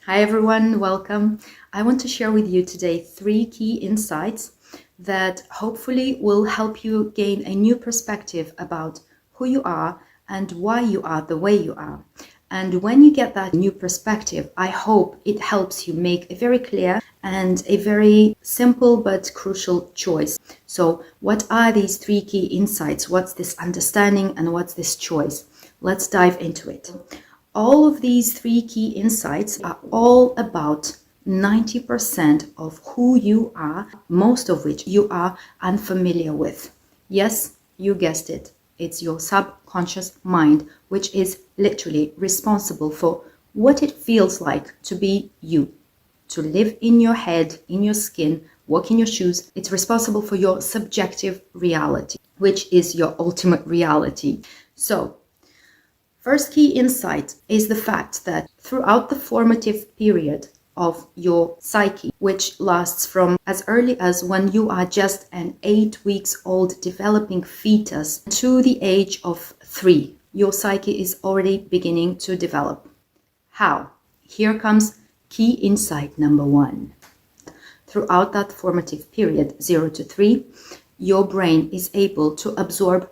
Hi everyone, welcome. I want to share with you today 3 key insights that hopefully will help you gain a new perspective about who you are and why you are the way you are. And when you get that new perspective, I hope it helps you make a very clear and a very simple but crucial choice. So what are these 3 key insights? What's this understanding and what's this choice? Let's dive into it. All of these 3 key insights are all about 90% of who you are, most of which you are unfamiliar with. Yes, you guessed it. It's your subconscious mind, which is literally responsible for what it feels like to be you, to live in your head, in your skin, walk in your shoes. It's responsible for your subjective reality, which is your ultimate reality. So, first key insight is the fact that throughout the formative period of your psyche, which lasts from as early as when you are just an 8 weeks old developing fetus to the age of 3, your psyche is already beginning to develop. How? Here comes key insight number 1. Throughout that formative period, 0 to 3, your brain is able to absorb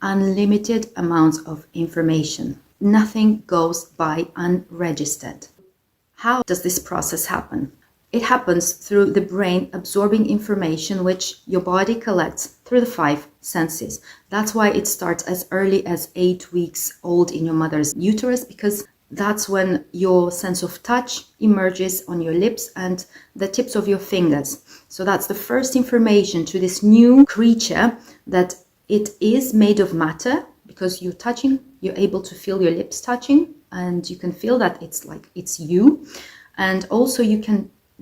unlimited amounts of information. Nothing goes by unregistered. How does this process happen? It happens through the brain absorbing information which your body collects through the 5 senses. That's why it starts as early as 8 weeks old in your mother's uterus, because that's when your sense of touch emerges on your lips and the tips of your fingers. So that's the first information to this new creature that it is made of matter, because you're touching, you're able to feel your lips touching, and you can feel that it's like it's you. And also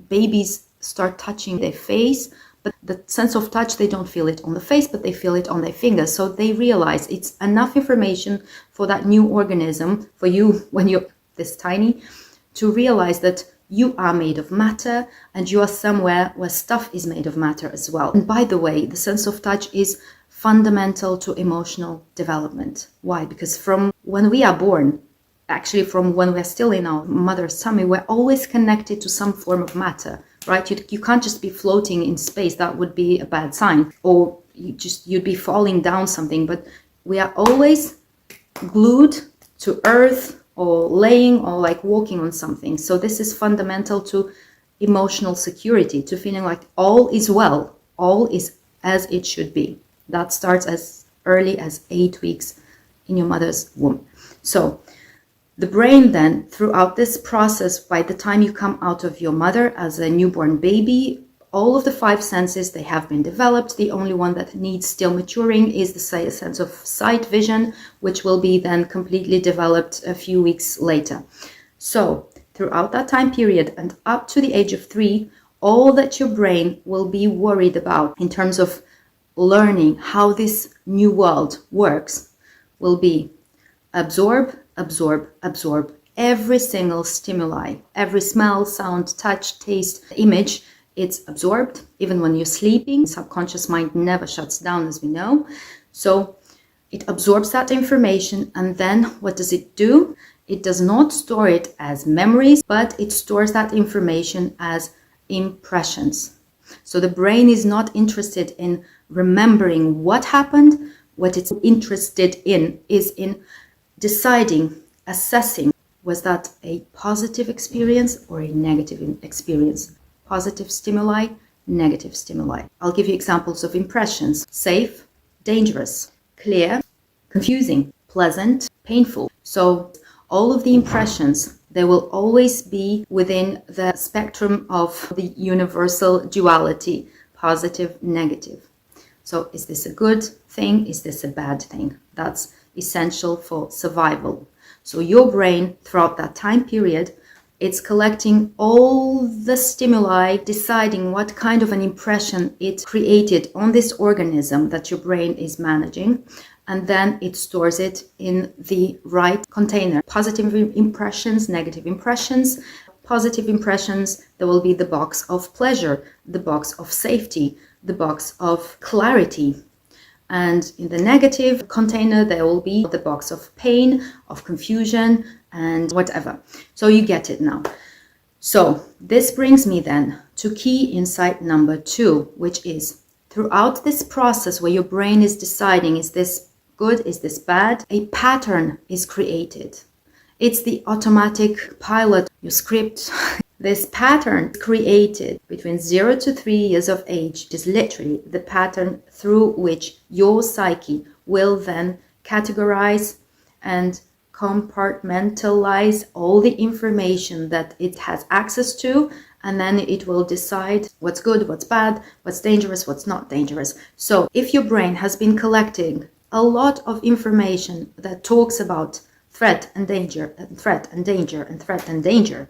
babies start touching their face, but the sense of touch, they don't feel it on the face, but they feel it on their fingers. So they realize it's enough information for that new organism, for you when you're this tiny, to realize that you are made of matter and you are somewhere where stuff is made of matter as well. And by the way, the sense of touch is fundamental to emotional development. Why? Because from when we are born, actually from when we're still in our mother's tummy, we're always connected to some form of matter, right? You can't just be floating in space. That would be a bad sign. Or you'd be falling down something. But we are always glued to earth or laying or like walking on something. So this is fundamental to emotional security, to feeling like all is well, all is as it should be. That starts as early as 8 weeks in your mother's womb. So the brain then, throughout this process, by the time you come out of your mother as a newborn baby, all of the 5 senses, they have been developed. The only one that needs still maturing is the sense of sight, vision, which will be then completely developed a few weeks later. So throughout that time period and up to the age of 3, all that your brain will be worried about in terms of learning how this new world works will be absorb every single stimuli, every smell, sound, touch, taste, image. It's absorbed even when you're sleeping. Subconscious mind never shuts down, as we know. So it absorbs that information, and then what does it do? It does not store it as memories, but it stores that information as impressions. So the brain is not interested in remembering what happened. What it's interested in is in deciding, assessing, was that a positive experience or a negative experience? Positive stimuli, negative stimuli. I'll give you examples of impressions. Safe, dangerous, clear, confusing, pleasant, painful. So all of the impressions, they will always be within the spectrum of the universal duality, positive, negative. So is this a good thing? Is this a bad thing? That's essential for survival. So your brain, throughout that time period, it's collecting all the stimuli, deciding what kind of an impression it created on this organism that your brain is managing, and then it stores it in the right container. Positive impressions, negative impressions. Positive impressions, there will be the box of pleasure, the box of safety, the box of clarity. And in the negative container, there will be the box of pain, of confusion, and whatever. So you get it now. So this brings me then to key insight number 2, which is throughout this process where your brain is deciding, is this good, is this bad, a pattern is created. It's the automatic pilot, your script. This pattern created between 0 to 3 years of age is literally the pattern through which your psyche will then categorize and compartmentalize all the information that it has access to, and then it will decide what's good, what's bad, what's dangerous, what's not dangerous. So if your brain has been collecting a lot of information that talks about threat and danger and threat and danger and threat and danger,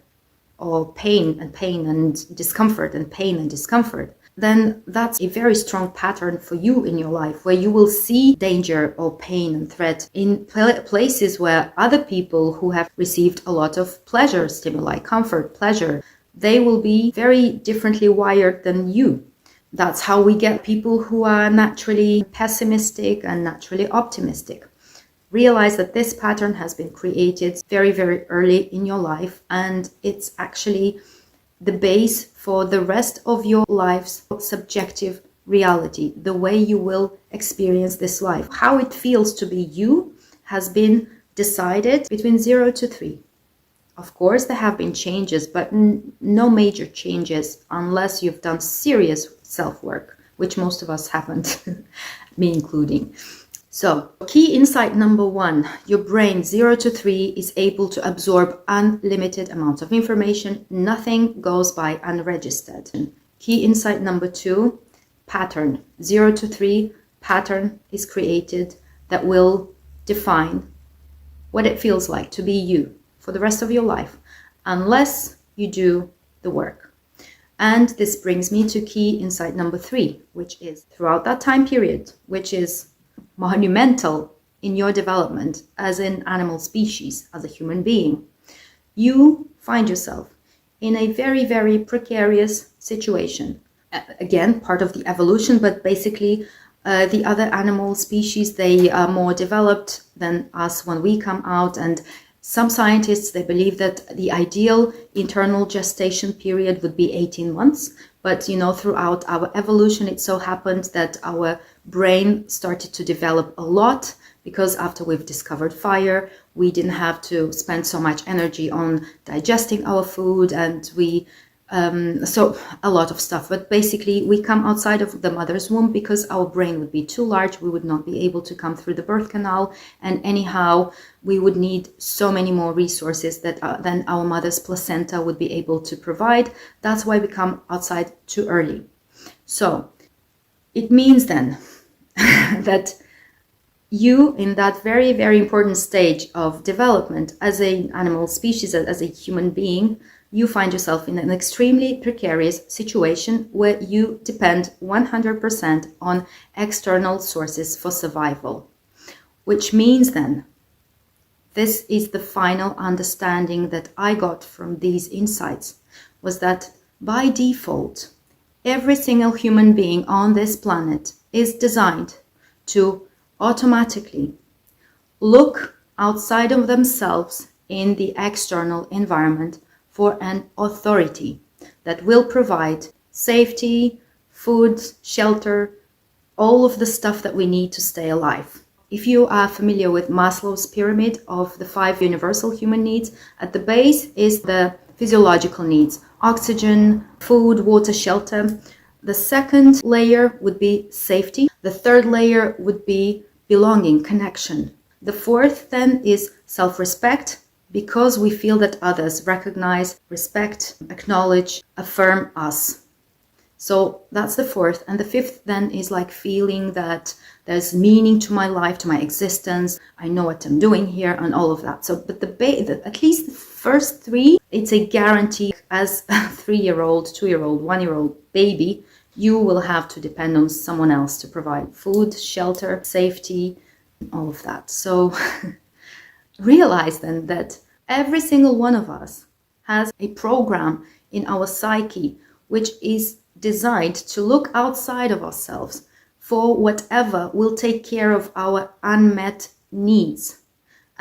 or pain and discomfort and pain and discomfort, then that's a very strong pattern for you in your life, where you will see danger or pain and threat in places where other people who have received a lot of pleasure, stimuli, comfort, pleasure, they will be very differently wired than you. That's how we get people who are naturally pessimistic and naturally optimistic. Realize that this pattern has been created very, very early in your life, and it's actually the base for the rest of your life's subjective reality, the way you will experience this life. How it feels to be you has been decided between 0 to 3. Of course, there have been changes, but no major changes unless you've done serious self-work, which most of us haven't, me including. So, key insight number 1, your brain 0 to 3 is able to absorb unlimited amounts of information. Nothing goes by unregistered. Key insight number 2, pattern. 0 to 3, pattern is created that will define what it feels like to be you for the rest of your life, unless you do the work. And this brings me to key insight number 3, which is throughout that time period, which is monumental in your development as an animal species, as a human being, you find yourself in a very, very precarious situation. Again, part of the evolution, but basically the other animal species, they are more developed than us when we come out, and some scientists, they believe that the ideal internal gestation period would be 18 months. But, throughout our evolution, it so happened that our brain started to develop a lot, because after we've discovered fire, we didn't have to spend so much energy on digesting our food, and so a lot of stuff. But basically, we come outside of the mother's womb because our brain would be too large. We would not be able to come through the birth canal. And anyhow, we would need so many more resources than our mother's placenta would be able to provide. That's why we come outside too early. So it means then that you, in that very, very important stage of development as an animal species, as a human being, you find yourself in an extremely precarious situation where you depend 100% on external sources for survival. Which means then, this is the final understanding that I got from these insights, was that by default, every single human being on this planet is designed to automatically look outside of themselves in the external environment for an authority that will provide safety, food, shelter, all of the stuff that we need to stay alive. If you are familiar with Maslow's pyramid of the 5 universal human needs, at the base is the physiological needs: oxygen, food, water, shelter. The second layer would be safety. The third layer would be belonging, connection. The fourth then is self-respect, because we feel that others recognize, respect, acknowledge, affirm us. So that's the fourth. And the fifth then is like feeling that there's meaning to my life, to my existence. I know what I'm doing here and all of that. So, but at least the first 3, it's a guarantee. As a 3-year-old, 2-year-old, 1-year-old baby, you will have to depend on someone else to provide food, shelter, safety, all of that. So realize then that every single one of us has a program in our psyche which is designed to look outside of ourselves for whatever will take care of our unmet needs.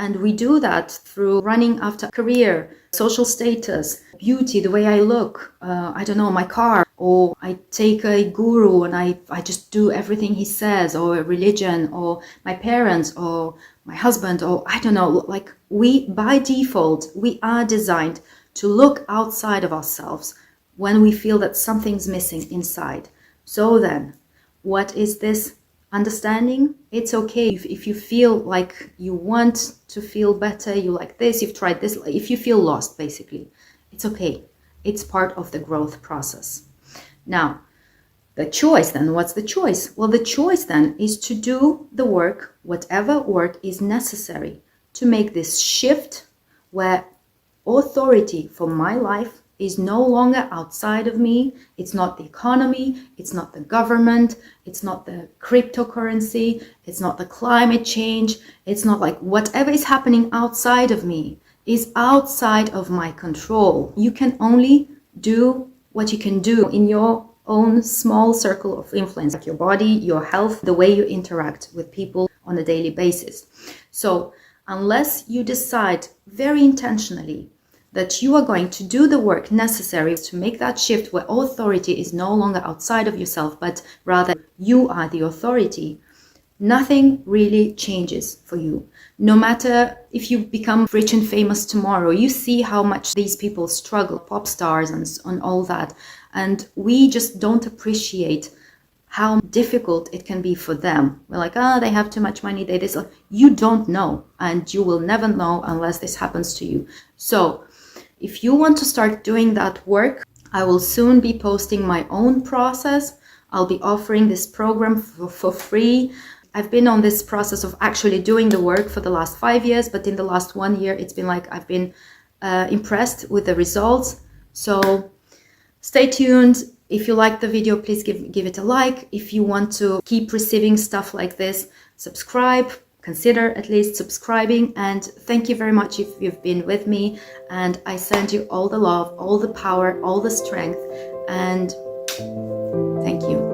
And we do that through running after career, social status, beauty, the way I look, I don't know, my car, or I take a guru and I just do everything he says, or religion, or my parents, or my husband, or I don't know, like we, by default, we are designed to look outside of ourselves when we feel that something's missing inside. So then, what is this understanding? It's okay if you feel like you want to feel better, you like this, you've tried this, if you feel lost, basically, it's okay. It's part of the growth process. Now, the choice then, what's the choice? Well, the choice then is to do the work, whatever work is necessary to make this shift where authority for my life is no longer outside of me. It's not the economy, it's not the government, it's not the cryptocurrency, it's not the climate change, it's not like whatever is happening outside of me is outside of my control. You can only do what you can do in your own small circle of influence, like your body, your health, the way you interact with people on a daily basis. So unless you decide very intentionally that you are going to do the work necessary to make that shift where authority is no longer outside of yourself, but rather you are the authority, nothing really changes for you. No matter if you become rich and famous tomorrow, you see how much these people struggle, pop stars and all that. And we just don't appreciate how difficult it can be for them. We're like, they have too much money, they this. You don't know, and you will never know unless this happens to you. So if you want to start doing that work, I will soon be posting my own process. I'll be offering this program for free. I've been on this process of actually doing the work for the last 5 years, but in the last 1 year, it's been like I've been impressed with the results. So stay tuned. If you like the video, please give it a like. If you want to keep receiving stuff like this, subscribe. Consider at least subscribing. And thank you very much if you've been with me. And I send you all the love, all the power, all the strength. And thank you.